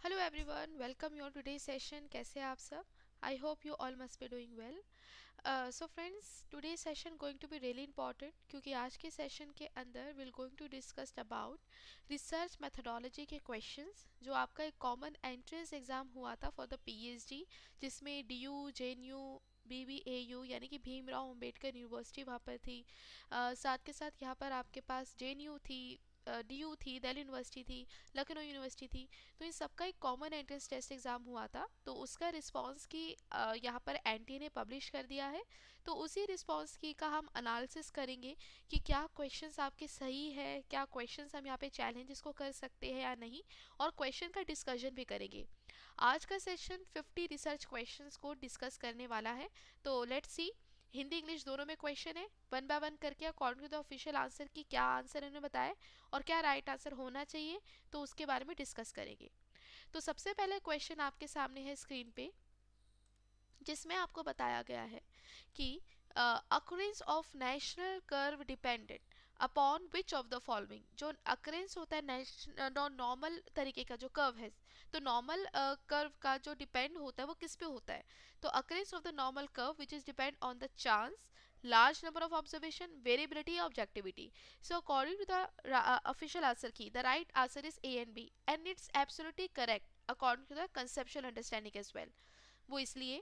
Hello everyone, welcome your today session. कैसे हैं आप सब? I hope you all must be doing well. So friends, today session going to be really important क्योंकि आज के session के अंदर will going to discuss about research methodology के क्वेश्चंस जो आपका एक कॉमन एंट्रेंस एग्जाम हुआ था फॉर द पीएचडी, जिसमें डीयू, जेएनयू, बीबीएयू यानी कि भीमराव अंबेडकर यूनिवर्सिटी वहाँ पर थी। साथ के साथ यहाँ पर आपके पास जेएनयू थी, डीयू थी, दिल्ली यूनिवर्सिटी थी, लखनऊ यूनिवर्सिटी थी। तो इन सबका एक कॉमन एंट्रेंस टेस्ट एग्ज़ाम हुआ था, तो उसका रिस्पांस की यहाँ पर एनटीए ने पब्लिश कर दिया है। तो उसी रिस्पांस की का हम एनालिसिस करेंगे कि क्या क्वेश्चंस आपके सही है, क्या क्वेश्चंस हम यहाँ पे चैलेंजेस को कर सकते हैं या नहीं, और क्वेश्चन का डिस्कशन भी करेंगे। आज का सेशन 50 रिसर्च क्वेश्चंस को डिस्कस करने वाला है। तो लेट्स सी, हिंदी इंग्लिश दोनों में क्वेश्चन है, वन बाय वन करके according to the official answer key क्या आंसर इन्होंने बताया और क्या राइट आंसर होना चाहिए, तो उसके बारे में डिस्कस करेंगे। तो सबसे पहले क्वेश्चन आपके सामने है स्क्रीन पे, जिसमें आपको बताया गया है कि occurrence of national curve dependent upon which of the following. जो अक्रेंस होता है नॉर्मल तरीके का जो कर्व है, तो नॉर्मल कर्व का जो डिपेंड होता है वो किस पे होता है? तो occurrence of the normal curve which is depend on the chance, large number of observation, variability, objectivity. So according to the official answer key, the right answer is A and B, and it's absolutely correct according to the conceptual understanding as well. वो इसलिए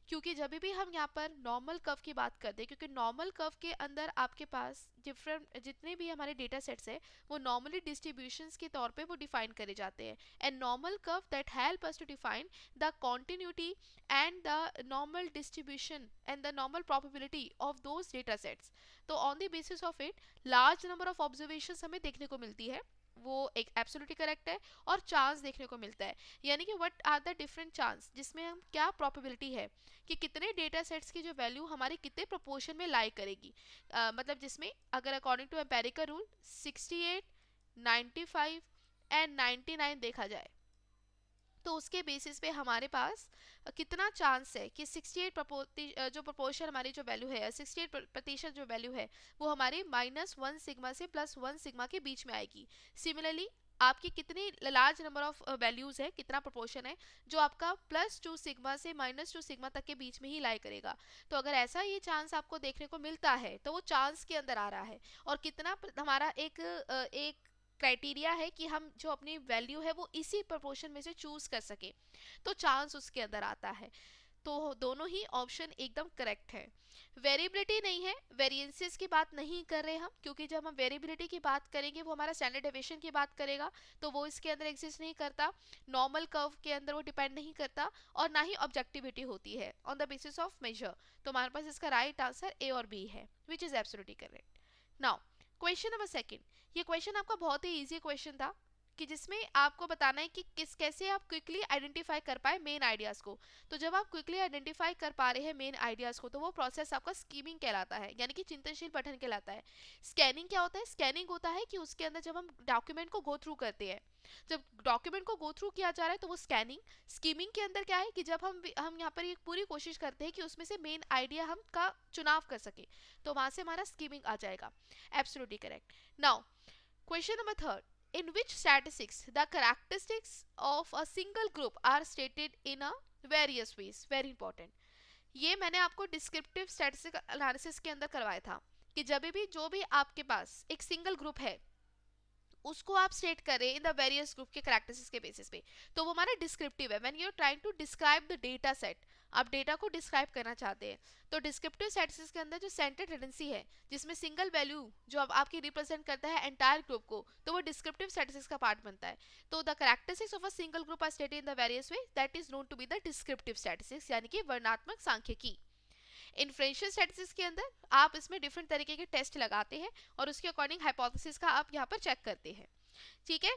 क्योंकि जब भी हम यहाँ पर normal curve की बात करते हैं, क्योंकि नॉर्मल कर्व के अंदर आपके पास डिफरेंट जितने भी हमारे डेटा सेट्स है वो नॉर्मली डिस्ट्रीब्यूशंस के तौर पे वो डिफाइन करे जाते हैं। And normal curve that help us to define the continuity and the normal distribution and the normal probability of those data sets. तो on the basis of it large number of observations हमें देखने को मिलती है, वो एक absolutely correct है। और चांस देखने को मिलता है, यानी कि what are the different chance, जिसमें हम क्या प्रोबेबिलिटी है कि कितने डेटा सेट्स की जो वैल्यू हमारे कितने प्रोपोर्शन में लाई करेगी। मतलब जिसमें अगर according to empirical rule 68, 95 and 99 देखा जाए, तो उसके बेसिस पे हमारे पास कितना चांस है कि 68 जो प्रोपोर्शन हमारी जो वैल्यू है, 68% जो वैल्यू है वो हमारे -1 सिग्मा से +1 सिग्मा के बीच में आएगी। सिमिलरली आपकी कितनी लार्ज नंबर ऑफ वैल्यूज है, कितना प्रोपोर्शन है जो आपका +2 सिग्मा से -2 सिग्मा तक के बीच में ही लाई करेगा। तो अगर ऐसा ये चांस आपको देखने को मिलता है तो वो चांस के अंदर आ रहा है, और कितना हमारा एक क्राइटेरिया है कि हम जो अपनी वैल्यू है वो इसी प्रोपोर्शन में से चूज कर सके, तो चांस उसके अंदर आता है। तो दोनों ही ऑप्शन एकदम करेक्ट है। वेरिएबिलिटी नहीं है, वेरिएंसेस की बात नहीं कर रहे हम, क्योंकि जब हम वेरिएबिलिटी की बात करेंगे वो हमारा स्टैंडर्ड डेविएशन की बात करेगा, तो वो इसके अंदर एग्जिस्ट नहीं करता। नॉर्मल कर्व के अंदर वो डिपेंड नहीं करता, और ना ही ऑब्जेक्टिविटी होती है on the basis of measure. तो हमारे पास इसका राइट आंसर ए और बी है, which is absolutely correct. Now question number second, ये क्वेश्चन आपका बहुत ही इजी क्वेश्चन था कि जिसमें आपको बताना है कि कैसे आप क्विकली आइडेंटिफाई कर पाए मेन आइडियाज को। तो जब आप क्विकली आइडेंटिफाई कर पा रहे हैं मेन आइडियाज को, तो वो प्रोसेस आपका स्कीमिंग कहलाता है, यानी कि चिंतनशील पठन कहलाता है। स्कैनिंग क्या होता है? स्कैनिंग होता है कि उसके अंदर जब हम डॉक्यूमेंट को गो थ्रू करते हैं, जब डॉक्यूमेंट को गो थ्रू किया जा रहा है तो वो स्कैनिंग। स्कीमिंग के अंदर क्या है कि जब हम यहाँ पर एक पूरी कोशिश करते हैं कि उसमें से मेन आइडिया हम का चुनाव कर सके, तो वहां से हमारा स्कीमिंग आ जाएगा। Absolutely correct. Now question number third, in which statistics the characteristics of a single group are stated in a various ways? Very important। ये मैंने आपको डिस्क्रिप्टिव स्टैटिस्टिक एनालिसिस के अंदर करवाया था कि जब भी जो भी आपके पास एक सिंगल ग्रुप है उसको आप स्टेट करें इन द वेरियस ग्रुप के कैरेक्टरिस्टिक्स के बेसिस पे, तो वो हमारा डिस्क्रिप्टिव है। When you are trying to describe the data set, आप डेटा को डिस्क्राइब करना चाहते हैं, तो डिस्क्रिप्टिव स्टैटिस्टिक्स के अंदर जो सेंटर टेंडेंसी है, जिसमें सिंगल वैल्यू जो अब आपकी रिप्रेजेंट करता है एंटायर ग्रुप को, तो वो डिस्क्रिप्टिव स्टैटिस्टिक्स का पार्ट बनता है। तो the characteristics of a single group are stated in the various way, that is known to be the descriptive statistics, यानी कि वर्णनात्मक सांख्यिकी। इन्फ्रेंशियल स्टैटिस्टिक्स के अंदर आप इसमें डिफरेंट तरीके के टेस्ट लगाते हैं और उसके अकॉर्डिंग हाइपोथेसिस का आप यहाँ पर चेक करते हैं। ठीक है।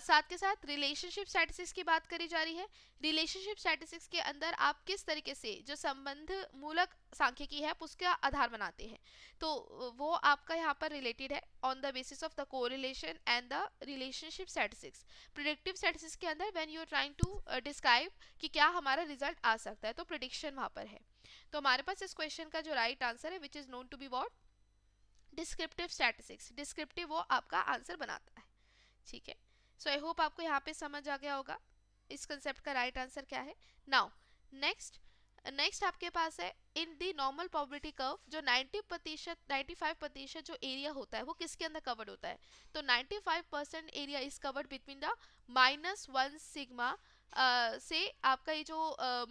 साथ के साथ रिलेशनशिप स्टैटिस्टिक्स की बात करी जा रही है। रिलेशनशिप स्टैटिस्टिक्स के अंदर आप किस तरीके से जो संबंध मूलक सांख्यिकी है उसका आधार बनाते हैं, तो वो आपका यहाँ पर रिलेटेड है on the basis of the correlation and the relationship statistics. Predictive statistics के अंदर when you are trying to describe कि क्या हमारा रिजल्ट आ सकता है, तो प्रिडिक्शन वहाँ पर है। तो हमारे पास इस क्वेश्चन का जो राइट आंसर है which is known to be what, descriptive statistics. Descriptive वो आपका आंसर बनाता है। ठीक है। सो आई होप आपको यहाँ पे समझ आ गया होगा इस कंसेप्ट का राइट आंसर क्या है. नाउ नेक्स्ट नेक्स्ट आपके पास है इन दी नॉर्मल प्रोबेबिलिटी कर्व जो 90% 95% जो एरिया होता है वो किसके अंदर कवर्ड होता है. तो 95% area is covered between the -1 sigma से आपका ये जो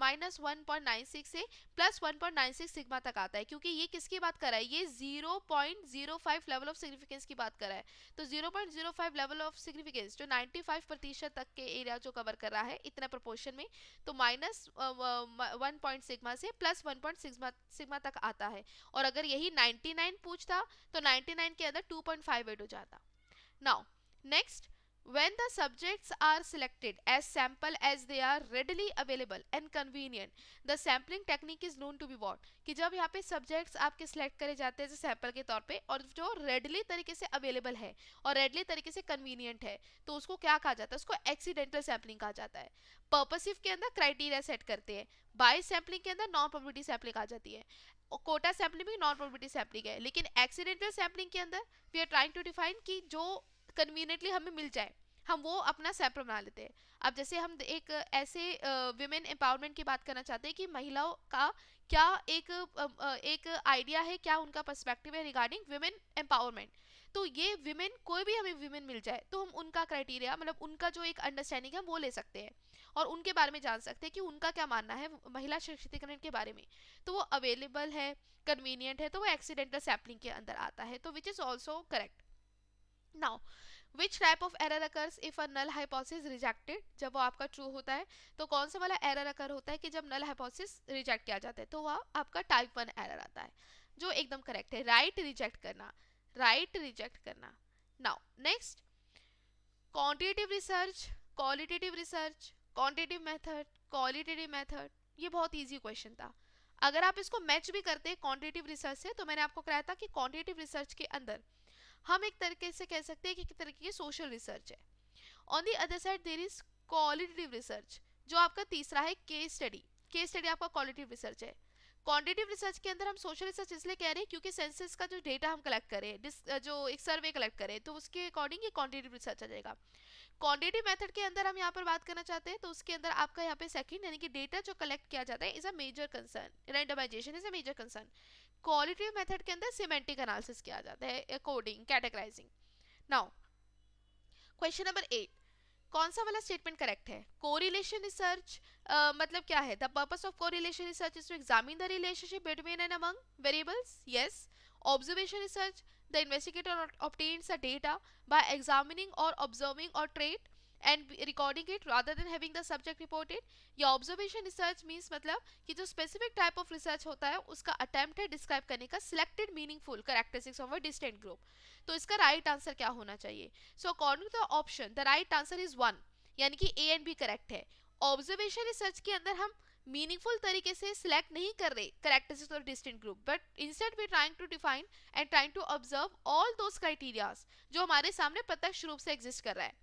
-1.96 से +1.96 सिग्मा तक आता है, क्योंकि ये किसकी बात कर रहा है, ये 0.05 लेवल ऑफ सिग्निफिकेंस की बात कर रहा है. तो 0.05 लेवल ऑफ सिग्निफिकेंस जो 95% तक के एरिया जो कवर कर रहा है इतना प्रोपोर्शन में, तो -1 सिग्मा से +1 सिग्मा तक आता है. और अगर यही 99 पूछता तो 99 के अंदर 2.58 हो जाता. Now next, when the subjects are selected as sample as they are readily available and convenient, the sampling technique is known to be what. कि जब यहाँ पे subjects आपके select करे जाते हैं सैंपल के तौर पे और जो readily तरीके से available है और readily तरीके से convenient है, तो उसको क्या कहा जाता है, उसको accidental sampling कहा जाता है. Purposive के अंदर criteria set करते हैं, बाय सैम्पलिंग के अंदर नॉन प्रोबेबिलिटी सैम्पलिंग आ जाती है, कोटा सैम्पलिंग भी नॉन प्रोबेबिलिटी सैम्पलिंग है. लेकिन एक्सीडेंटल सैम्पलिंग के अंदर we are trying to define कि जो कन्वीनियंटली हमें मिल जाए हम वो अपना सैंपल बना लेते हैं. अब जैसे हम एक ऐसे विमेन एम्पावरमेंट की बात करना चाहते हैं कि महिलाओं का क्या एक आइडिया है, क्या उनका पर्सपेक्टिव है रिगार्डिंग विमेन एम्पावरमेंट. तो ये विमेन, कोई भी हमें विमेन मिल जाए तो हम उनका क्राइटेरिया मतलब उनका जो एक अंडरस्टैंडिंग है वो ले सकते हैं और उनके बारे में जान सकते हैं कि उनका क्या मानना है महिला सशक्तिकरण के बारे में. तो वो अवेलेबल है, कन्वीनियंट है, तो वो एक्सीडेंटल सैम्पलिंग के अंदर आता है, तो which is also correct. Now which type of error occurs if a null hypothesis rejected, जब वो आपका ट्रू होता है तो कौन सा वाला एरर अकर होता है कि जब नल हाइपोथेसिस रिजेक्ट किया जाता है, तो वह आपका टाइप 1 एरर आता है जो एकदम करेक्ट है. राइट रिजेक्ट करना, राइट रिजेक्ट करना. Now next, quantitative research, qualitative research, quantitative method, qualitative method, ये बहुत इजी क्वेश्चन था. अगर आप इसको मैच भी करते हैं क्वांटिटेटिव रिसर्च से, तो मैंने आपको कराया था कि क्वांटिटेटिव रिसर्च के अंदर हम एक तरीके से कह सकते हैं कि तरीके की सोशल रिसर्च है. On the other side there is qualitative research जो आपका तीसरा है केस स्टडी. केस स्टडी आपका क्वालिटेटिव रिसर्च है. क्वांटिटेटिव रिसर्च के अंदर हम सोशल रिसर्च इसलिए कह रहे हैं क्योंकि सेंसस का जो डेटा हम कलेक्ट करें, जो एक सर्वे कलेक्ट करें, तो उसके अकॉर्डिंग ये क्वांटिटेटिव रिसर्च आ जाएगा. क्वांटिटेटिव मेथड के अंदर हम यहाँ पर बात करना चाहते हैं तो उसके अंदर आपका यहाँ पे सेकंड यानी कि डेटा जो कलेक्ट किया जाता है is a major concern, randomisation is a major concern. Qualitative method के अंदर सिमेंटिक एनालिसिस किया जाता है, coding, categorising. Now question number 8, कौन सा वाला स्टेटमेंट करेक्ट है. कोरिलेशन रिसर्च मतलब क्या है, the purpose of correlation research is to examine the relationship between and among variables. Yes. Observation research, the investigator obtains the data by examining or observing or trait and recording it rather than having the subject report it. या observation research means मतलब कि जो specific type of research होता है उसका attempt है describe करने का selected meaningful characteristics of a distant group. तो इसका राइट आंसर क्या होना चाहिए. So according to the option the right answer is 1, यानी कि ए एंड बी करेक्ट है. ऑब्जर्वेशन रिसर्च के अंदर हम मीनिंगफुल तरीके से सिलेक्ट नहीं कर रहे characteristics of distinct group, but instead we trying to define and trying to observe all those criterias जो हमारे सामने प्रत्यक्ष रूप से एग्जिस्ट कर रहा है.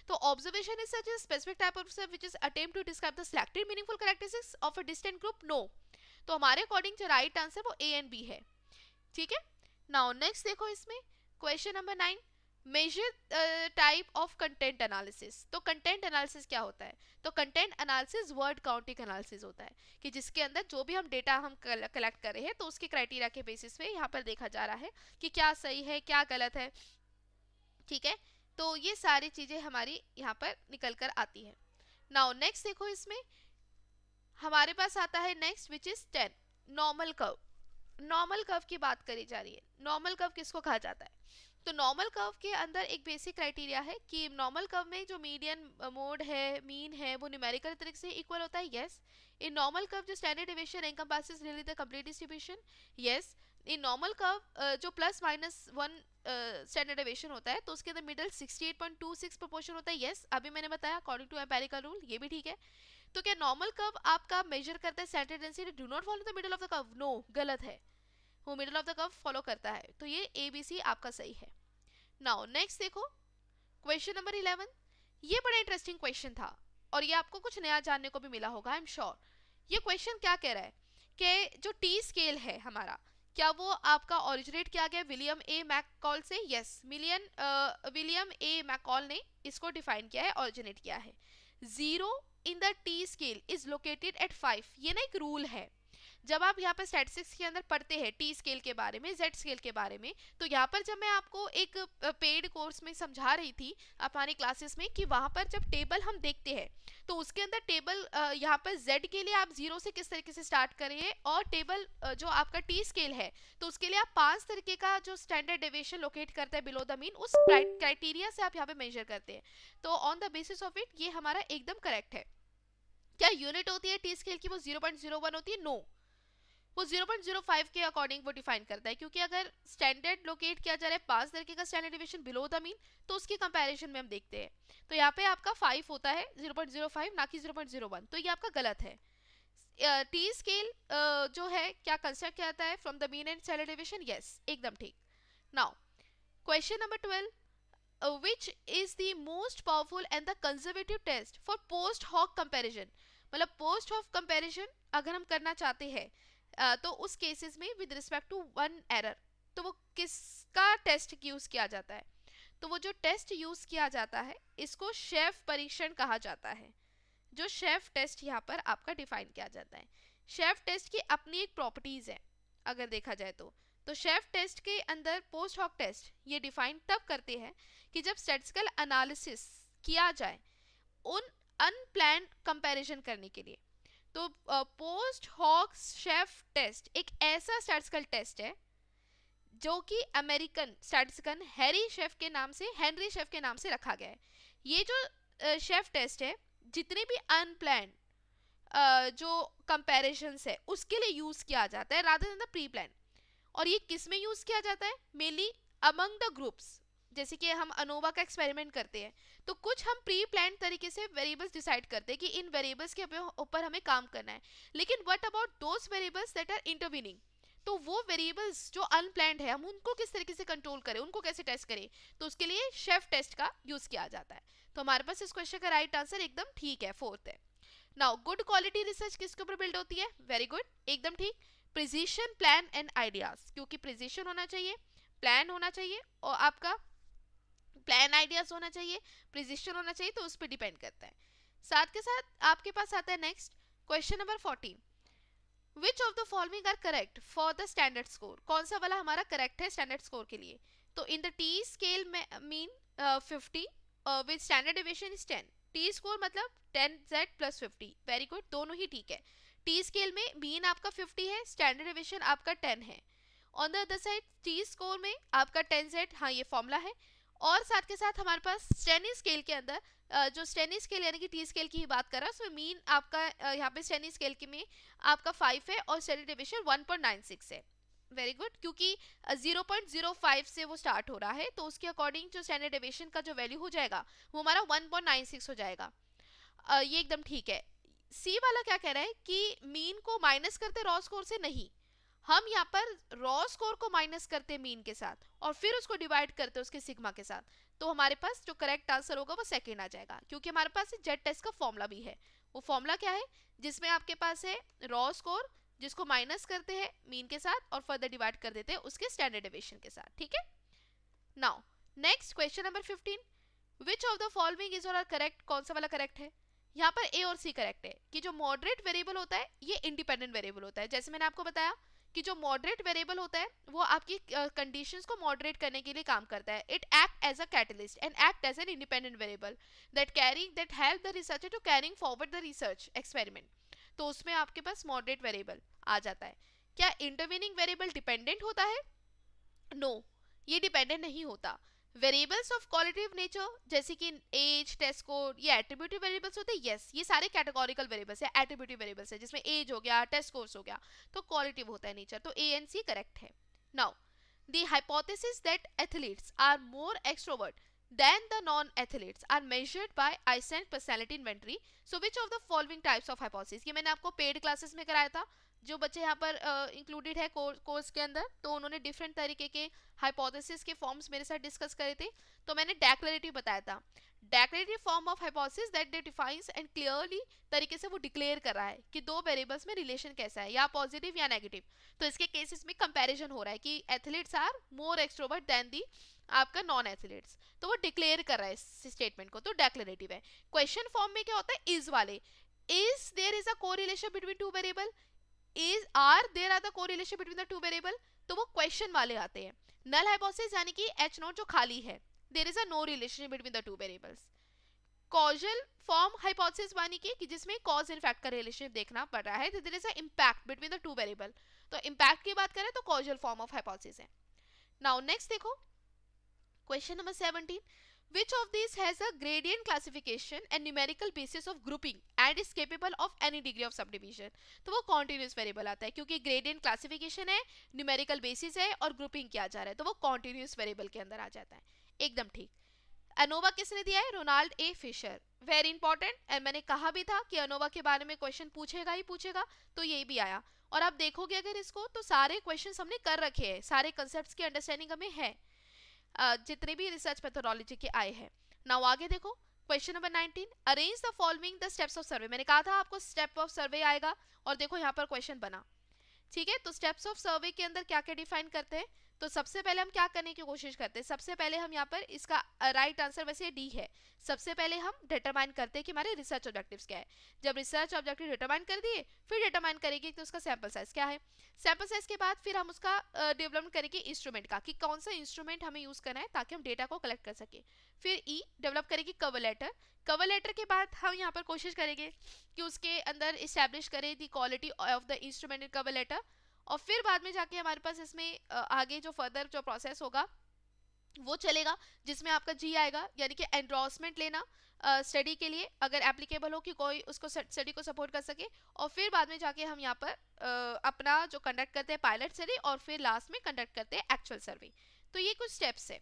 तो observation research is specific type of research which is attempt to describe the selected meaningful characteristics of a distinct group. No. तो हमारे अकॉर्डिंग जो राइट आंसर वो ए एंड बी है. ठीक है. नाउ नेक्स्ट देखो इसमें question number 9, measure type of content analysis. तो कंटेंट एनालिसिस क्या होता है. तो content analysis word counting analysis होता है कि जिसके अंदर जो भी हम डेटा हम कलेक्ट कर रहे हैं तो उसके क्राइटेरिया के बेसिस पे यहाँ पर देखा जा रहा है कि क्या सही है क्या गलत है. ठीक है. तो ये सारी चीजें हमारी यहाँ पर निकल कर आती है. नाउ नेक्स्ट देखो इसमें हमारे पास आता है next which is 10, normal curve. Normal curve की बात करी जा रही है. नॉर्मल कर्व किसको कहा जाता है. तो नॉर्मल कर्व के अंदर एक बेसिक क्राइटेरिया है कि नॉर्मल कर्व में जो मीडियन मोड है, मीन है, वो न्यूमेरिकल तरीके से इक्वल होता है. यस. इन नॉर्मल कर्व जो standard deviation encompasses really the complete distribution. Yes. In normal curve जो +-1 स्टैंडर्ड डेविएशन होता है तो उसके अंदर मिडल 68.26 प्रोपोर्शन होता है. यस. अभी मैंने बताया अकॉर्डिंग टू एम्पिरिकल रूल, ये भी ठीक है. तो क्या नॉर्मल कर्व आपका मेजर करता है centre density do not follow the middle of the curve. No, गलत है. वो middle of the curve follow करता है. तो ये ABC आपका सही है. नाउ नेक्स्ट देखो क्वेश्चन नंबर 11. ये बड़ा इंटरेस्टिंग क्वेश्चन था और ये आपको कुछ नया जानने को भी मिला होगा आई एम श्योर. ये क्वेश्चन क्या कह रहा है कि जो टी स्केल है हमारा, क्या वो आपका ओरिजिनेट किया गया विलियम ए मैककॉल से? यस, विलियम ए मैककॉल ने इसको डिफाइन किया है, ओरिजिनेट किया है। Zero in the T scale is located at 5, ये ना एक रूल है। जब आप यहाँ पर स्टैटिस्टिक्स के अंदर पढ़ते हैं टी स्केल के बारे में, जेड स्केल के बारे में, तो यहाँ पर जब मैं आपको एक पेड कोर्स में समझा रही थी हमारी क्लासेस में कि वहाँ पर जब टेबल हम देखते हैं तो उसके अंदर टेबल यहाँ पर जेड के लिए आप जीरो से किस तरीके से स्टार्ट करिए, और टेबल जो आपका टी स्केल है तो उसके लिए आप 5 तरीके का जो स्टैंडर्ड डेविएशन लोकेट करता है बिलो द मीन, उस क्राइटेरिया से आप यहाँ पे मेजर करते हैं। तो on the basis of it ये हमारा एकदम करेक्ट है। क्या यूनिट होती है टी स्केल की वो 0.01 होती है? नो, वो 0.05 के अकॉर्डिंग वो डिफाइन करता है, क्योंकि अगर स्टैंडर्ड लोकेट किया जा रहा है 5 तरीके का standard deviation below the mean, तो उसकी कंपैरिजन में हम देखते हैं तो यहाँ पे आपका 5 होता है, 0.05 ना कि 0.01, तो ये आपका गलत है। टी स्केल जो है क्या कंस्ट्रक्ट किया जाता है from the mean and standard deviation? Yes, एकदम ठीक। Now question number 12, which is the most powerful and the conservative test for post hoc comparison? मतलब पोस्ट हॉक कंपैरिजन अगर हम करना चाहते हैं तो उस केसेस में with respect to one error, तो वो किसका टेस्ट यूज किया जाता है? तो वो जो टेस्ट यूज किया जाता है इसको शेफ परीक्षण कहा जाता है। जो शेफ टेस्ट यहाँ पर आपका डिफाइन किया जाता है, शेफ टेस्ट की अपनी एक प्रॉपर्टीज है अगर देखा जाए तो शेफ टेस्ट के अंदर पोस्ट हॉक टेस्ट ये डिफाइन तब करते हैं कि जब स्टैटिस्टिकल एनालिसिस किया जाए उन अनप्लान्ड कंपैरिजन करने के लिए। तो पोस्ट हॉक शेफ टेस्ट एक ऐसा स्टैटिस्टिकल टेस्ट है जो कि अमेरिकन स्टैटिस्टिशियन हेनरी शेफ के नाम से रखा गया है। ये जो शेफ टेस्ट है जितने भी अनप्लान्ड जो कंपैरिजन्स है उसके लिए यूज किया जाता है rather than the pre plan. और ये किस में यूज किया जाता है? Mainly among the groups. जैसे कि हम अनोवा का एक्सपेरिमेंट करते हैं तो कुछ हम प्री प्लान तरीके से वेरिएबल्स डिसाइड करते हैं कि इन वेरिएबल्स के ऊपर हमें काम करना है, लेकिन what about those variables that are intervening? तो वो वेरिएबल्स जो अनप्लान्ड है हम उनको किस तरीके से कंट्रोल करें, उनको कैसे टेस्ट करें? तो उसके लिए शेफ टेस्ट का यूज किया जाता है। तो हमारे पास इस क्वेश्चन का राइट आंसर एकदम ठीक है, 4th है। नाउ गुड क्वालिटी रिसर्च किसके ऊपर बिल्ड होती है? वेरी गुड, एकदम ठीक, प्रिसिशन, प्लान एंड आइडियाज। क्योंकि प्रिसिशन होना चाहिए, प्लान होना चाहिए और आपका प्लान आइडियाज होना चाहिए, प्रिसिशन होना चाहिए, तो उस पर डिपेंड करता है। साथ के साथ आपके पास आता है next question number 14, which of the following are correct for the standard score? कौन सा वाला हमारा करेक्ट है स्टैंडर्ड स्कोर के लिए? तो in the T scale mean 50 with standard deviation is 10। T score मतलब 10z प्लस 50, वेरी गुड, दोनों ही ठीक है। टी स्केल में मीन आपका 50 है, स्टैंडर्ड डेविएशन आपका 10 है। On the other side T score में आपका 10z, हाँ ये फॉर्मूला है। और साथ के साथ हमारे पास स्टेनी स्केल के अंदर जो स्टेनी स्केल यानी कि टी स्केल की ही बात कर रहा है उसमें मीन आपका यहाँ पे स्टेनी स्केल के में आपका 5 है और स्टैंडर्ड डेविएशन 1.96 है। वेरी गुड, क्योंकि 0.05 से वो स्टार्ट हो रहा है तो उसके अकॉर्डिंग जो स्टैंडर्ड डेविएशन का जो वैल्यू हो जाएगा वो हमारा 1.96 हो जाएगा। ये एकदम ठीक है। सी वाला क्या कह रहा है कि मीन को माइनस करते रॉ स्कोर से? नहीं, हम यहाँ पर रॉ स्कोर को माइनस करते मीन के साथ और फिर उसको डिवाइड करते उसके सिग्मा के साथ। तो हमारे पास जो करेक्ट आंसर होगा वो सेकेंड आ जाएगा, क्योंकि हमारे पास जेड टेस्ट का फॉर्मूला भी है। वो फॉर्मूला क्या है? जिसमें आपके पास है रॉ स्कोर जिसको माइनस करते हैं मीन के साथ और फर्दर डिवाइड कर देते हैं उसके स्टैंडर्ड डेविएशन के साथ, ठीक है। Now next question number 15, which of the following is और आर करेक्ट? कौन सा वाला करेक्ट है? यहाँ पर ए और सी करेक्ट है कि जो मॉडरेट वेरिएबल होता है ये इंडिपेंडेंट वेरिएबल होता है। जैसे मैंने आपको बताया कि जो मॉडरेट वेरिएबल होता है वो आपकी कंडीशंस को मॉडरेट करने के लिए काम करता है। It act as a catalyst and act as an independent variable that help the researcher to carrying forward the research experiment. तो उसमें आपके पास मॉडरेट वेरिएबल आ जाता है। क्या इंटरवीनिंग वेरिएबल डिपेंडेंट होता है? नो, ये डिपेंडेंट नहीं होता। वेरिएबल्स ऑफ क्वालिटेटिव नेचर जैसे कि एज, टेस्ट स्कोर, ये एट्रीब्यूटिव वेरिएबल्स होते हैं। यस, ये सारे कैटेगोरिकल वेरिएबल्स है, एट्रीब्यूटिव वेरिएबल्स है जिसमें एज हो गया, टेस्ट स्कोर्स हो गया, तो क्वालिटेटिव होता है नेचर। तो ए एंड सी करेक्ट है। Now the hypothesis that athletes are more extrovert than the non-athletes are measured by Eysenck personality inventory. So which of the following types of hypothesis? ये मैंने आपको paid classes में कराया था, जो बच्चे यहाँ पर इंक्लूडेड है कोर्स के अंदर, तो उन्होंने डिफरेंट तरीके के हाइपोथेसिस के फॉर्म्स मेरे साथ डिस्कस करे थे। तो मैंने डेक्लरेटिव बताया था। Declarative form of hypothesis that they defines and clearly तरीके से वो डिक्लेयर कर रहा है कि दो वेरिएबल्स में रिलेशन कैसा है, या पॉजिटिव या नेगेटिव। तो इसके केसेस में कंपैरिजन हो रहा है कि athletes are more extrovert than the आपका नॉन एथलीट्स, तो वो डिक्लेयर कर रहा है इस स्टेटमेंट को, तो डेक्लेरेटिव है। क्वेश्चन फॉर्म में क्या होता है, इज वाले, is there is a correlation between two variable, is are there are the correlation between the two variable, तो वो क्वेश्चन वाले आते हैं। नल हाइपोथेसिस यानी कि एच नॉट जो खाली है, there is a no relation between the two variables. Causal form hypothesis यानी कि जिसमें कॉज एंड इफेक्ट का रिलेशन देखना पड़ रहा है, there is a impact between the two variable, तो इंपैक्ट की बात करें तो कॉजल फॉर्म ऑफ हाइपोथेसिस है। नाउ नेक्स्ट देखो question number 17, which of these has a gradient classification and numerical basis of grouping and is capable of any degree of subdivision, तो वो continuous variable आता है, क्योंकि gradient classification है, numerical basis है और grouping किया जा रहा है, तो वो continuous variable के अंदर आ जाता है। एकदम ठीक। अनोवा किसने दिया है, Ronald A Fisher, very important. And मैंने कहा भी था कि अनोवा के बारे में क्वेश्चन पूछेगा ही पूछेगा, तो ये भी आया। और आप देखोगे अगर इसको, तो सारे क्वेश्चंस हमने कर रखे हैं, सारे कंसेप्ट्स की अंडरस्टैंडिंग हमें है, जितने भी रिसर्च मेथोडोलॉजी के आए हैं। नाउ आगे देखो question number 19, arrange the following the steps of सर्वे। मैंने कहा था आपको स्टेप ऑफ सर्वे आएगा, और देखो यहाँ पर क्वेश्चन बना, ठीक है। तो स्टेप्स ऑफ सर्वे के अंदर क्या क्या डिफाइन करते हैं, तो सबसे पहले हम क्या करने की कोशिश करते हैं, सबसे पहले हम यहाँ पर इसका राइट आंसर वैसे डी है, सबसे पहले हम डिटरमाइन करते हैं कि हमारे रिसर्च ऑब्जेक्टिव्स क्या है। जब रिसर्च ऑब्जेक्टिव डिटरमाइन कर दिए, फिर डिटरमाइन करेंगे कि उसका सैंपल साइज क्या है, सैंपल साइज के बाद फिर हम उसका डेवलपमेंट करेंगे इंस्ट्रूमेंट का, कि कौन सा इंस्ट्रूमेंट हमें यूज करना है ताकि हम डेटा को कलेक्ट कर सके। फिर ई डेवलप करेंगे कवर लेटर, कवर लेटर के बाद हम यहाँ पर कोशिश करेंगे कि उसके अंदर इस्टेब्लिश करें the quality of the instrument in cover letter, और फिर बाद में जाके हमारे पास इसमें आगे जो फर्दर जो प्रोसेस होगा वो चलेगा, जिसमें आपका जी आएगा, यानी कि एंडोर्समेंट लेना स्टडी के लिए, अगर एप्लीकेबल हो कि कोई उसको स्टडी को सपोर्ट कर सके, और फिर बाद में जाके हम यहाँ पर अपना जो कंडक्ट करते हैं पायलट सर्वे, और फिर लास्ट में कंडक्ट करते हैं एक्चुअल सर्वे। तो ये कुछ स्टेप्स है,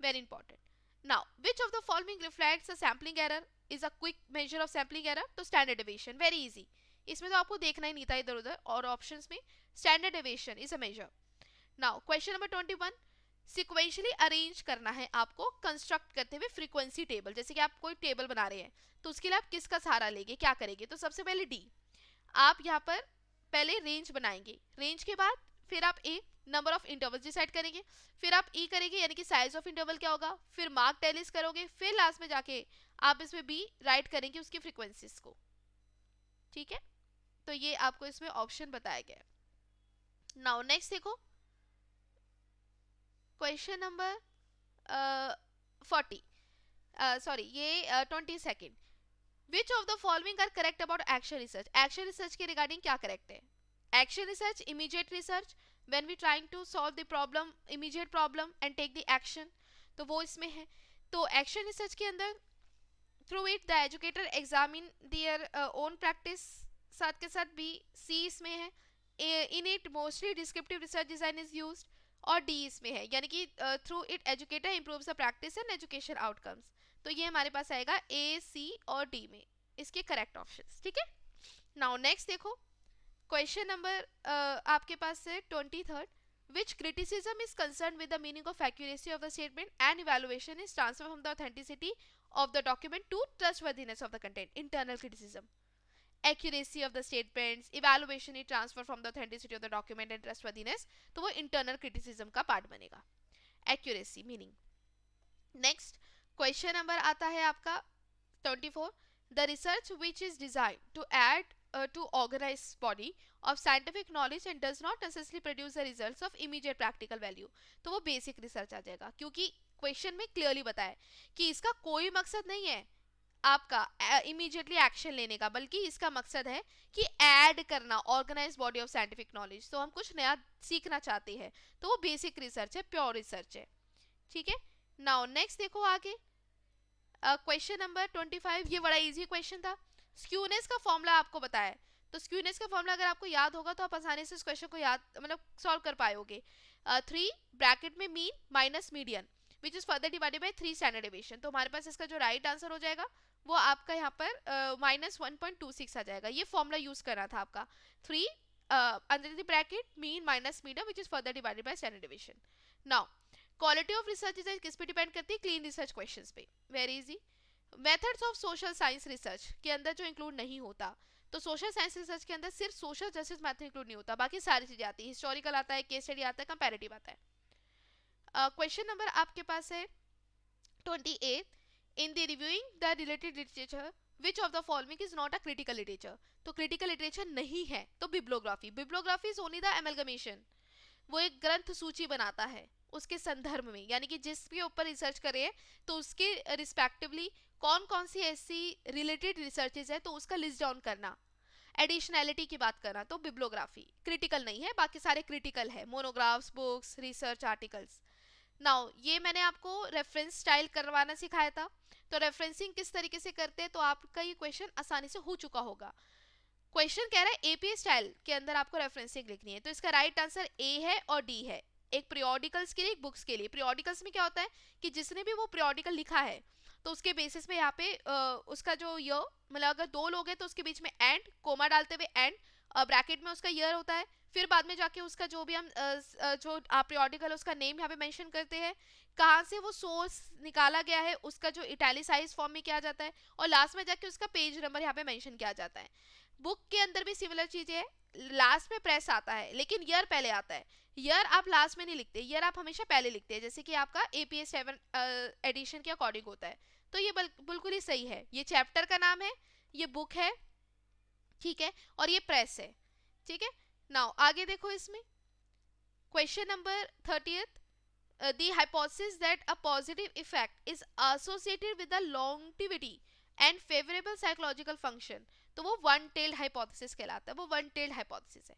very important. Now which of the following reflects a sampling error is a quick measure of sampling error, तो स्टैंडर्ड डेविएशन, वेरी इजी, इसमें तो आपको देखना ही नहीं था इधर उधर, और ऑप्शंस में standard deviation is a measure. Now question number 21, sequentially arrange करना है आपको कंस्ट्रक्ट करते हुए फ्रीक्वेंसी टेबल, जैसे कि आप कोई टेबल बना रहे हैं, तो उसके लिए आप किसका सहारा लेंगे, क्या करेंगे, तो सबसे पहले डी, आप यहाँ पर पहले रेंज बनाएंगे, रेंज के बाद फिर आप ए नंबर ऑफ इंटरवल डिसाइड करेंगे, फिर आप ई करेंगे यानी कि साइज ऑफ इंटरवल क्या होगा, फिर मार्क टेलिस करोगे, फिर लास्ट में जाके आप इसमें बी राइट करेंगे उसकी फ्रीक्वेंसीज को, ठीक है। तो ये आपको इसमें ऑप्शन बताया गया है। नाउ नेक्स्ट देखो क्वेश्चन नंबर 40, सॉरी ये 22nd, which of the following are correct about action research, action research के रिगार्डिंग क्या करेक्ट है, action research immediate research when we trying to solve the problem, immediate problem and take the action, तो वो इसमें है। तो action research के अंदर through it the educator examine their own practice, साथ के साथ बी सी इसमें है, in it mostly descriptive research design is used, और डी इसमें है, यानी कि through it educator improves the practice and education outcomes, तो ये हमारे पास आएगा ए सी और डी में इसके करेक्ट ऑप्शंस, ठीक है। नाउ नेक्स्ट देखो क्वेश्चन नंबर आपके पास है 23rd, which criticism is concerned with the meaning of accuracy of the statement and evaluation is transferred from the authenticity of the document to trustworthiness of the content, internal criticism, accuracy of the statements, evaluation is transfer from the authenticity of the document and trustworthiness, तो वो internal criticism का part बनेगा, accuracy meaning। Next question number आता है आपका 24, the research which is designed to add to organized body of scientific knowledge and does not necessarily produce the results of immediate practical value, तो वो basic research आ जाएगा, क्योंकि question में clearly बताया कि इसका कोई मकसद नहीं है आपका इमीडिएटली एक्शन लेने का, बल्कि इसका मकसद है कि ऐड करना organise body of scientific knowledge, तो हम कुछ नया सीखना चाहते हैं, तो वो बेसिक रिसर्च है, प्योर रिसर्च है, ठीक है। नाउ नेक्स्ट देखो आगे क्वेश्चन नंबर 25, ये बड़ा इजी क्वेश्चन था, स्क्यूनेस का फॉर्मूला आपको बताया, तो स्क्यूनेस का फॉर्मूला अगर आपको याद होगा तो आप आसानी से इस क्वेश्चन को याद मतलब सॉल्व कर पाओगे, 3 ब्रैकेट में mean minus median which is further divided by 3 standard deviation, तो हमारे पास इसका जो राइट आंसर हो जाएगा वो आपका यहाँ पर -1.26 आ जाएगा, ये फॉर्मूला यूज करना था आपका, 3 under the bracket mean minus median which is further divided by standard deviation. Now quality of research किस पे डिपेंड करती है, क्लीन रिसर्च क्वेश्चंस पे, very easy, methods of social science research के अंदर जो इंक्लूड नहीं होता, तो सोशल साइंस रिसर्च के अंदर सिर्फ सोशल जस्टिस मैथड इंक्लूड नहीं होता, बाकी सारी चीजें आती है, हिस्टोरिकल आता है, केस स्टडी आता है, कंपैरेटिव आता है। क्वेश्चन नंबर आपके पास है 28, in the reviewing the related literature which of the following is not a critical literature, तो क्रिटिकल लिटरेचर नहीं है तो bibliography, bibliography is only the amalgamation, वो एक ग्रंथ सूची बनाता है उसके संदर्भ में, यानी कि जिसके ऊपर रिसर्च करे तो उसके रिस्पेक्टिवली कौन कौन सी ऐसी रिलेटेड रिसर्चेज है तो उसका लिस्ट डाउन करना, एडिशनैलिटी की बात करना, तो बिब्लोग्राफी क्रिटिकल नहीं है, बाकी सारे क्रिटिकल है, monographs, books, research articles. Now ये मैंने आपको रेफरेंस स्टाइल करवाना सिखाया था, तो रेफरेंसिंग किस तरीके से करते हैं तो आपका ये क्वेश्चन आसानी से हो चुका होगा। क्वेश्चन कह रहा है एपीए स्टाइल के अंदर आपको रेफरेंसिंग लिखनी है, तो इसका राइट आंसर ए है और डी है, एक पीरियोडिकल्स के लिए, एक बुक्स के लिए। पीरियोडिकल्स में क्या होता है कि जिसने भी वो पीरियोडिकल लिखा है तो उसके बेसिस पे यहाँ पे उसका जो ईयर, मतलब अगर दो लोग हैं तो उसके बीच में एंड कोमा डालते हुए एंड ब्रैकेट में उसका ईयर होता है, फिर बाद में जाके उसका जो भी हम जो पीरियोडिकल उसका नेम यहाँ पे मेंशन करते हैं, कहाँ से वो सोर्स निकाला गया है उसका जो इटैलिसाइज फॉर्म में किया जाता है, और लास्ट में जाके उसका पेज नंबर यहाँ पे मेंशन किया जाता है। बुक के अंदर भी सिमिलर चीजें है, लास्ट में प्रेस आता है लेकिन ईयर पहले आता है, ईयर आप लास्ट में नहीं लिखते, ईयर आप हमेशा पहले लिखते हैं, जैसे कि आपका एपीएस 7 एडिशन के अकॉर्डिंग होता है। तो ये बिल्कुल ही सही है, ये चैप्टर का नाम है, ये बुक है, ठीक है, और ये प्रेस है, ठीक है। नाउ आगे देखो इसमें question number 30th, the hypothesis that a positive effect is associated with the longevity and favorable psychological function, तो वो वन टेल्ड हाइपोथेसिस कहलाता है, वो वन टेल्ड हाइपोथेसिस है।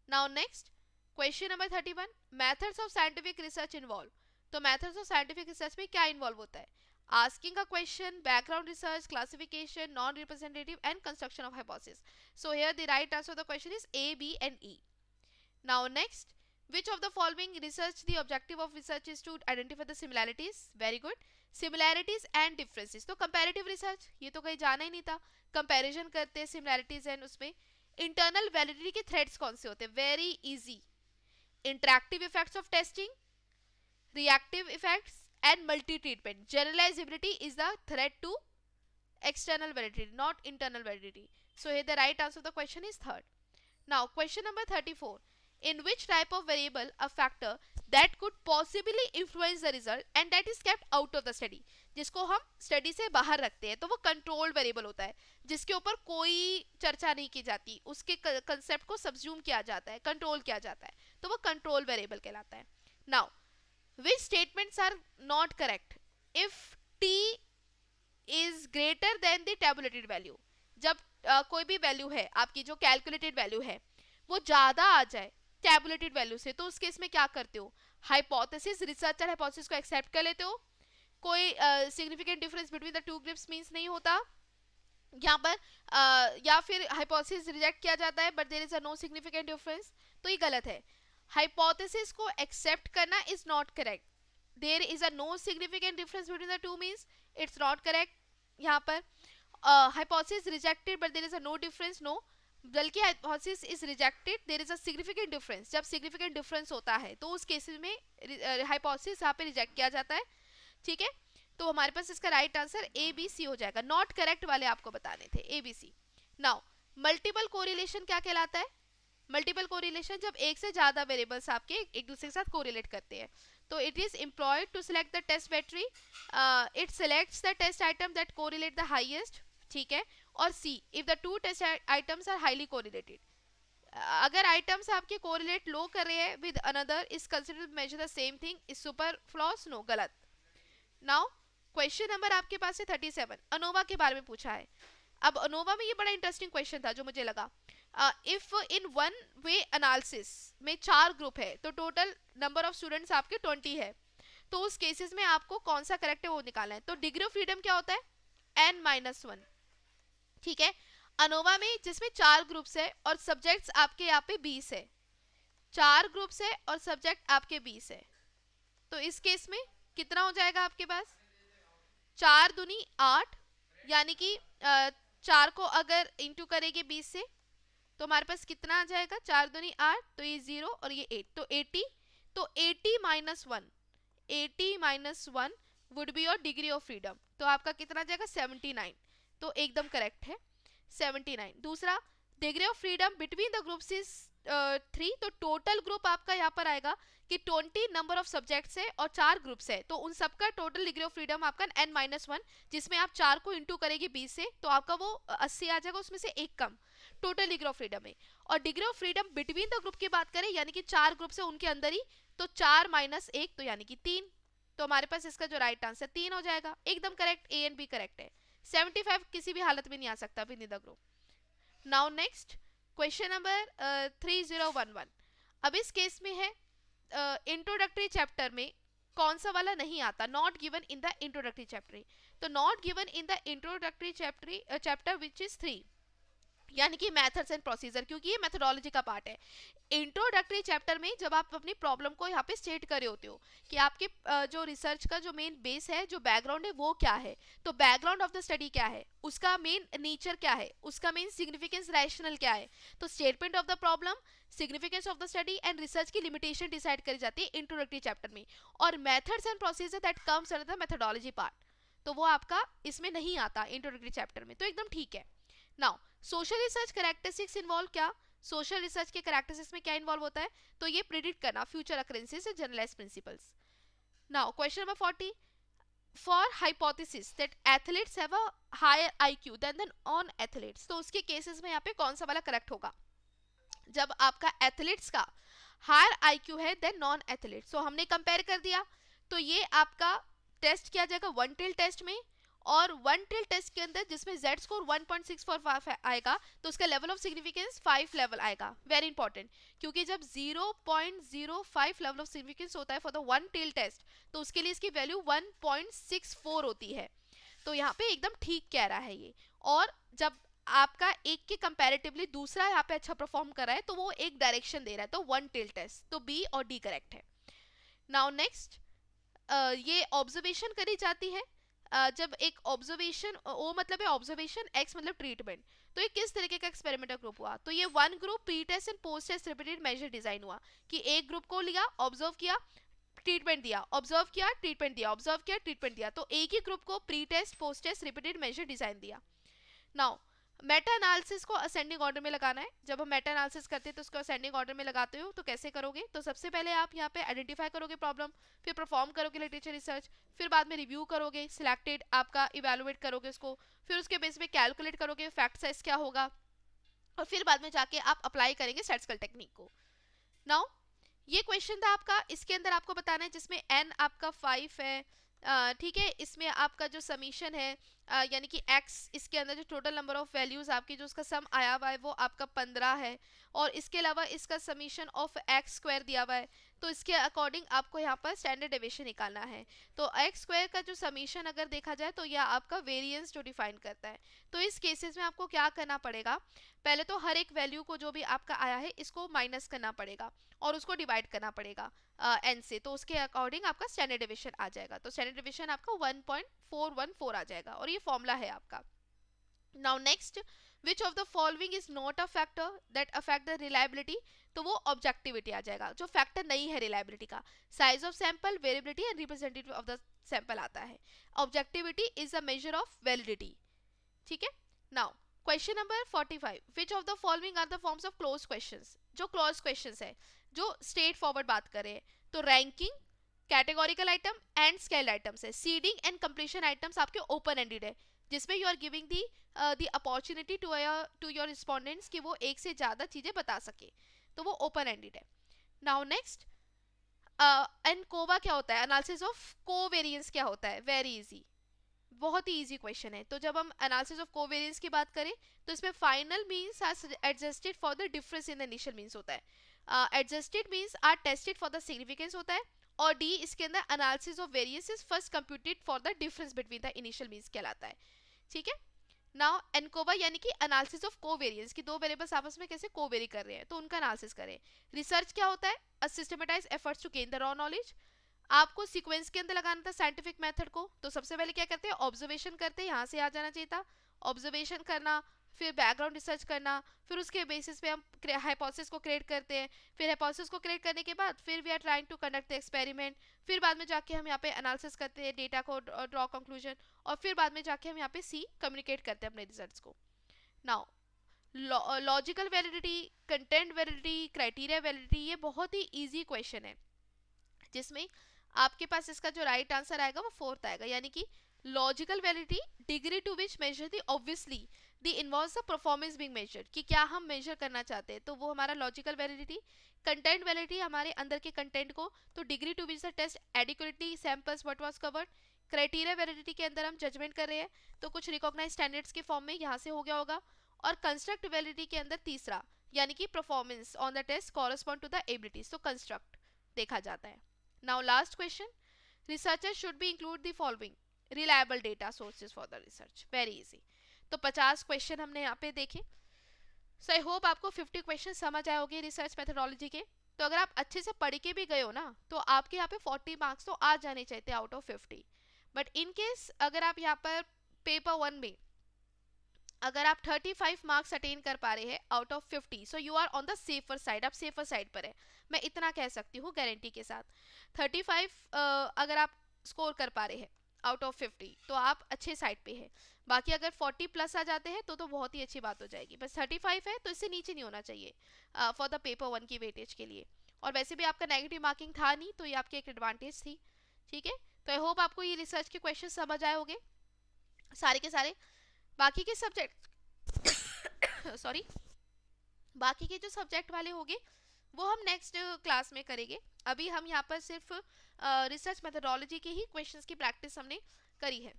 Now next question number 31, methods of scientific research involve, तो methods of scientific research में क्या involve होता है, asking a question, background research, classification, non-representative and construction of hypothesis. So here the right answer of the question is A, B and E. Now next, which of the following research, the objective of research is to identify the similarities, very good, similarities and differences, तो comparative research ये तो कहीं जाना ही नहीं था, comparison करते हैं similarities and उसमें internal validity के threats कौन से होते हैं, very easy, interactive effects of testing, reactive effects and multi treatment, generalizability is the threat to external validity not internal validity, so here the right answer of the question is third. Now question number 34, in which type of variable a factor that could possibly influence the result and that is kept out of the study, जिसको हम study से बाहर रखते हैं तो वो controlled variable होता है, जिसके ऊपर कोई चर्चा नहीं की जाती, उसके कंसेप्ट को सब्ज्यूम किया जाता है, कंट्रोल किया जाता है, तो वो कंट्रोल वेरिएबल कहलाता है। Now which statements are not correct if t is greater than the tabulated value, जब कोई भी वैल्यू है आपकी जो कैलकुलेटेड वैल्यू है वो ज्यादा आ जाए टैबुलेटेड वैल्यू से, तो उस केस में क्या करते हो, हाइपोथेसिस, रिसर्चर हाइपोथेसिस को एक्सेप्ट कर लेते हो, कोई significant difference between the two groups means नहीं होता यहाँ पर, या फिर हाइपोथेसिस रिजेक्ट किया जाता है but there is a no significant difference, तो ये गलत है। हाइपोथेसिस को एक्सेप्ट करना is not correct, there is a no significant difference between the two means it's not correct. यहाँ पर hypothesis rejected but there is a no difference, no, बल्कि hypothesis is rejected there is a significant difference, जब significant difference होता है तो उस case में hypothesis यहाँ पे रिजेक्ट किया जाता है, ठीक है। तो हमारे पास इसका right answer A B C हो जाएगा, नॉट करेक्ट वाले आपको बताने थे, A B C. Now multiple correlation क्या कहलाता है, मल्टीपल कोरिलेशन जब एक से ज्यादा वेरिएबल्स आपके एक दूसरे के साथ कोरिलेट करते हैं, तो it is employed to select the test battery, it selects the test item that correlate the highest, ठीक है, और C if the two test items are highly correlated, अगर आइटम्स आपके कोरिलेट लो कर रहे हैं with another is considered to measure the same thing, is superfluous, no, गलत। Now question number आपके पास है 37, अनोवा के बारे में पूछा है। अब अनोवा में ये बड़ा इंटरेस्टिंग क्वेश्चन था जो मुझे लगा, if in one way analysis में 4 ग्रुप है तो टोटल नंबर ऑफ स्टूडेंट्स आपके 20 है, तो उस केसेस में आपको कौन सा करेक्ट है वो निकालना है, तो डिग्री ऑफ फ्रीडम क्या होता है n-1, ठीक है। अनोवा में जिसमें 4 ग्रुप्स है और सब्जेक्ट्स आपके यहाँ पे 20 है, 4 ग्रुप्स है और सब्जेक्ट आपके 20 है, तो इस केस में कितना हो जाएगा आपके पास, 4 दूनी 8, यानी कि 4 को अगर इंटू करेंगे 20 से तो हमारे पास कितना आ जाएगा, 4 दूनी 8, तो ये 0 और ये 8, तो 80, तो 80 -1, 80 -1 would be your degree of freedom. तो आपका कितना जाएगा 79, तो एकदम करेक्ट है 79। दूसरा, degree of freedom between the groups is 3, तो टोटल ग्रुप आपका यहाँ पर आएगा कि 20 नंबर ऑफ सब्जेक्ट्स है और 4 ग्रुप्स है, तो उन सबका टोटल डिग्री ऑफ फ्रीडम आपका n-1, जिसमें आप 4 को इंटू करेंगे 20 से, तो आपका वो 80 आ जाएगा, उसमें से एक कम टोटल डिग्री ऑफ फ्रीडम है। और degree of freedom between the group की बात करें, यानी कि 4 ग्रुप्स है उनके अंदर ही, तो 4 - 1 तो यानी कि 3, तो हमारे पास इसका जो राइट आंसर 3 हो जाएगा, एकदम correct, A and B correct है। 75 किसी भी हालत में नहीं आ सकता within the group. Now next question number 3011। अब इस केस में है इंट्रोडक्टरी चैप्टर में कौन सा वाला नहीं आता, not given in the introductory chapter, तो not given in the introductory chapter which is 3, यानी कि मेथड्स एंड प्रोसीजर, क्योंकि ये मेथोडोलॉजी का पार्ट है। इंट्रोडक्टरी चैप्टर में जब आप अपनी प्रॉब्लम को यहाँ पे स्टेट कर रहे होते हो कि आपके जो रिसर्च का जो मेन बेस है, जो बैकग्राउंड है वो क्या है, तो बैकग्राउंड ऑफ द स्टडी क्या है, उसका मेन नेचर क्या है, उसका मेन सिग्निफिकेंस रैशनल क्या है, तो statement of the problem, significance of the study and research की लिमिटेशन डिसाइड करी जाती है इंट्रोडक्टरी चैप्टर में। और methods and procedure that comes under the methodology part, तो वो आपका इसमें नहीं आता इंट्रोडक्टरी चैप्टर में, तो एकदम ठीक है। Now social research characteristics involve, क्या सोशल रिसर्च के कैरेक्टरिस्टिक्स में क्या इन्वॉल्व होता है, तो ये प्रिडिक्ट करना future occurrences and generalise principles. Now question number 40, for hypothesis that athletes have a higher IQ than the non athletes, तो उसके केसेस में यहाँ पे कौन सा वाला करेक्ट होगा, जब आपका एथलीट्स का हायर आईक्यू है देन नॉन एथलीट्स, तो हमने कंपेयर कर दिया, तो ये आपका टेस्ट किया जाएगा वन टेल टेस्ट में, और वन टेल टेस्ट के अंदर जिसमें Z स्कोर 1.645 आएगा, तो उसका लेवल ऑफ सिग्निफिकेंस 5 लेवल आएगा, वेरी इंपॉर्टेंट, क्योंकि जब 0.05 लेवल ऑफ सिग्निफिकेंस होता है for the one tail test, तो उसके लिए इसकी वैल्यू 1.64 होती है, तो यहाँ पे एकदम ठीक कह रहा है ये। और जब आपका एक के कंपैरेटिवली दूसरा यहाँ पे अच्छा परफॉर्म कर रहा है, तो वो एक डायरेक्शन दे रहा है, तो वन टेल टेस्ट, तो बी और डी करेक्ट है। नाउ नेक्स्ट, ये ऑब्जर्वेशन करी जाती है जब एक ऑब्जर्वेशन, ओ मतलब है ऑब्जर्वेशन, एक्स मतलब ट्रीटमेंट, तो ये किस तरीके का एक्सपेरिमेंटल ग्रुप हुआ, तो ये one group pre test and post test repeated measure design हुआ, कि एक ग्रुप को लिया, ऑब्जर्व किया, ट्रीटमेंट दिया, ऑब्जर्व किया, ट्रीटमेंट दिया, ऑब्जर्व किया, ट्रीटमेंट दिया, तो एक ही ग्रुप को pre test post test repeated measure design दिया। नाउ मेटा एनालिसिस को असेंडिंग ऑर्डर में लगाना है, जब हम मेटा एनालिसिस करते हैं तो उसको असेंडिंग ऑर्डर में लगाते हो, तो कैसे करोगे, तो सबसे पहले आप यहाँ पे आइडेंटिफाई करोगे प्रॉब्लम, फिर परफॉर्म करोगे लिटरेचर रिसर्च, फिर बाद में रिव्यू करोगे, सिलेक्टेड आपका इवेलुएट करोगे उसको, फिर उसके बेस पे कैलकुलेट करोगे फैक्ट साइज क्या होगा, और फिर बाद में जाके आप अप्लाई करेंगे स्टैटिस्टिकल टेक्निक को। नाउ ये क्वेश्चन था आपका, इसके अंदर आपको बताना है, जिसमें n आपका 5 है, ठीक है, इसमें आपका जो समीशन है यानी कि x, इसके अंदर जो टोटल नंबर ऑफ वैल्यूज आपकी जो उसका सम आया हुआ है वो आपका 15 है, और इसके अलावा इसका समीशन ऑफ x स्क्वायर दिया हुआ है, तो इसके अकॉर्डिंग आपको यहाँ पर स्टैंडर्ड डेविएशन निकालना है, तो x स्क्वायर का जो समीशन अगर देखा जाए तो यह आपका वेरिएंस जो डिफाइन करता है। तो इस केसेस में आपको क्या करना पड़ेगा, पहले तो हर एक वैल्यू को जो भी आपका आया है इसको माइनस करना पड़ेगा और उसको डिवाइड करना पड़ेगा n से, तो उसके अकॉर्डिंग आपका स्टैंडर्ड डेविएशन आ जाएगा, तो स्टैंडर्ड डेविएशन आपका 1.414 आ जाएगा, और ये फॉर्मूला है आपका। Now next, which of the following is not a factor that affect the reliability, तो वो ऑब्जेक्टिविटी आ जाएगा, जो फैक्टर नहीं है रिलायबिलिटी का, size of sample, variability and representative of the sample आता है, objectivity is a measure of validity, ठीक है। Now question number 45, which of the following are the forms of close questions, जो क्लोज क्वेश्चंस है, जो straightforward बात करें, तो ranking, categorical item and scaled items है, सीडिंग एंड कंप्लीशन आइटम्स आपके ओपन एंडेड है, जिसमें you are giving the opportunity to your respondents कि वो एक से ज्यादा चीजें बता सके, तो वो ओपन एंडेड है। नाउ नेक्स्ट, एनकोवा क्या होता है, एनालिसिस ऑफ कोवेरिएंस क्या होता है, वेरी इजी, बहुत ही इजी क्वेश्चन है। तो जब हम एनालिसिस ऑफ कोवेरिएंस की बात करें तो इसमें final means are adjusted for the difference in the initial means होता है, adjusted means are tested for the significance होता है, और डी इसके अंदर analysis of variance is first computed for the difference between the initial means कहलाता है, ठीक है। नाउ एनकोवा यानी कि एनालिसिस ऑफ कोवेरिएंस, की दो वेरिएबल्स आपस में कैसे कोवेरी कर रहे हैं तो उनका एनालिसिस करें। रिसर्च क्या होता है, a systematised efforts to gain the raw knowledge, आपको सीक्वेंस के अंदर लगाना था साइंटिफिक मेथड को, तो सबसे पहले क्या करते हैं, ऑब्जर्वेशन करते हैं, यहाँ से आ जाना चाहिए था, ऑब्जर्वेशन करना, फिर बैकग्राउंड रिसर्च करना, फिर उसके बेसिस पे हम हाइपोथेसिस को क्रिएट करते हैं, फिर हाइपोथेसिस को क्रिएट करने के बाद फिर we are trying to conduct the experiment, फिर बाद में जाके हम यहाँ पे एनालिसिस करते हैं डेटा को, ड्रॉ कंक्लूजन, और फिर बाद में जाके हम यहाँ पे सी कम्युनिकेट करते हैं अपने रिजल्ट्स को. Now logical validity, content validity, criteria validity, ये बहुत ही इजी क्वेश्चन है जिसमें आपके पास इसका जो राइट आंसर आएगा वो फोर्थ आएगा, यानी कि logical validity, degree to which measure the obviously the involves the performance being measured, कि क्या हम मेजर करना चाहते हैं, तो वो हमारा लॉजिकल वैलिडिटी. कंटेंट वैलिडिटी, हमारे अंदर के कंटेंट को, तो degree to which the test adequately samples what was covered. Criteria validity के अंदर हम जजमेंट कर रहे हैं, तो कुछ रिकॉग्नाइज स्टैंडर्ड्स के फॉर्म में यहाँ से हो गया होगा. और कंस्ट्रक्ट वैलिडिटी के अंदर तीसरा, यानी कि performance on the test correspond to the abilities, तो कंस्ट्रक्ट देखा जाता है. Now last question, researchers should be include the following reliable data sources for the research. very easy. तो 50 क्वेश्चन हमने यहाँ पे देखे. सो आई होप आपको 50 क्वेश्चन समझ आए होंगे रिसर्च मेथोडोलॉजी के. तो अगर आप अच्छे से पढ़ के भी गए हो ना, तो आपके यहाँ पे 40 मार्क्स तो आ जाने चाहिए out of 50. But in case अगर आप यहाँ पर पेपर 1 में अगर आप 35 मार्क्स अटेन कर पा रहे हैं out of 50, so you are on the safer side, आप सेफर साइड पर है, मैं इतना कह सकती हूँ गारंटी के साथ. 35 अगर आप स्कोर कर पा रहे हैं आउट ऑफ 50, तो आप अच्छे साइड पे है. बाकी अगर 40 प्लस आ जाते हैं तो बहुत ही अच्छी बात हो जाएगी. बस 35 है तो इससे नीचे नहीं होना चाहिए फॉर द पेपर 1 की वेटेज के लिए. और वैसे भी आपका नेगेटिव मार्किंग था नहीं, तो ये आपकी एक एडवांटेज थी. ठीक है, तो आई होप आपको ये रिसर्च के क्वेश्चन समझ आए होंगे सारे के सारे. बाकी के सब्जेक्ट सॉरी बाकी के जो सब्जेक्ट वाले होंगे वो हम नेक्स्ट क्लास में करेंगे. अभी हम यहाँ पर सिर्फ रिसर्च मेथोडोलॉजी के ही क्वेश्चंस की प्रैक्टिस हमने करी है.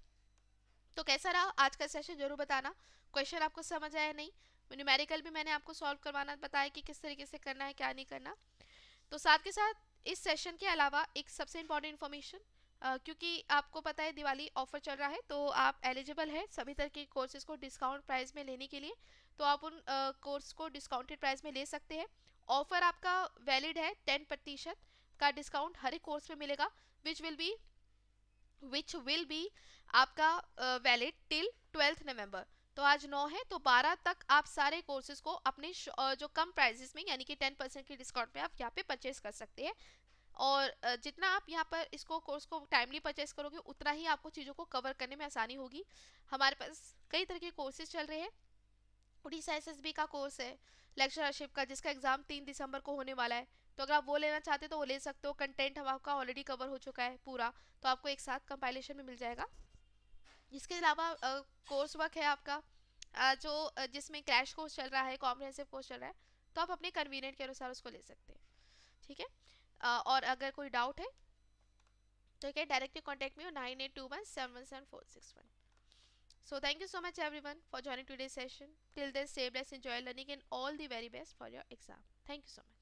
तो कैसा रहा आज का सेशन जरूर बताना. क्वेश्चन आपको समझ आया नहीं, न्यूमेरिकल भी मैंने आपको सॉल्व करवाना बताया कि किस तरीके से करना है क्या नहीं करना. तो साथ के साथ इस सेशन के अलावा एक सबसे इम्पॉर्टेंट इन्फॉर्मेशन, क्योंकि आपको पता है दिवाली ऑफर चल रहा है, तो आप एलिजिबल है सभी तरह के कोर्सेज को डिस्काउंट प्राइस में लेने के लिए. तो आप उन कोर्स को डिस्काउंटेड प्राइस में ले सकते हैं. ऑफर आपका वैलिड है, 10% का डिस्काउंट हर एक कोर्स में मिलेगा, विच विल बी आपका वैलिड टिल 12 नवंबर. तो आज 9 है, तो 12 तक आप सारे कोर्सेज को अपने जो कम प्राइसेस में, यानी कि 10% के डिस्काउंट पे आप यहाँ पे परचेज कर सकते हैं. और जितना आप यहाँ पर इसको कोर्स को टाइमली परचेस करोगे, उतना ही आपको चीज़ों को कवर करने में आसानी होगी. हमारे पास कई तरह के कोर्सेज चल रहे हैं. उड़ीसा एसएसबी का कोर्स है लेक्चरशिप का, जिसका एग्जाम 3 दिसंबर को होने वाला है. तो अगर आप वो लेना चाहते हो तो वो ले सकते हो. कंटेंट हम आपका ऑलरेडी कवर हो चुका है पूरा, तो आपको एक साथ कंपाइलेशन में मिल जाएगा. इसके अलावा कोर्स वर्क है आपका जिसमें क्रैश कोर्स चल रहा है, कॉम्प्रिहेंसिव कोर्स चल रहा है, तो आप अपने कन्वीनियंट के अनुसार उसको ले सकते हैं. ठीक है, और अगर कोई डाउट है तो you can directly contact me on 9821717461. So thank you so much everyone for joining today's session. Till then, stay blessed, enjoy learning, and all the very best for your exam. Thank you so much.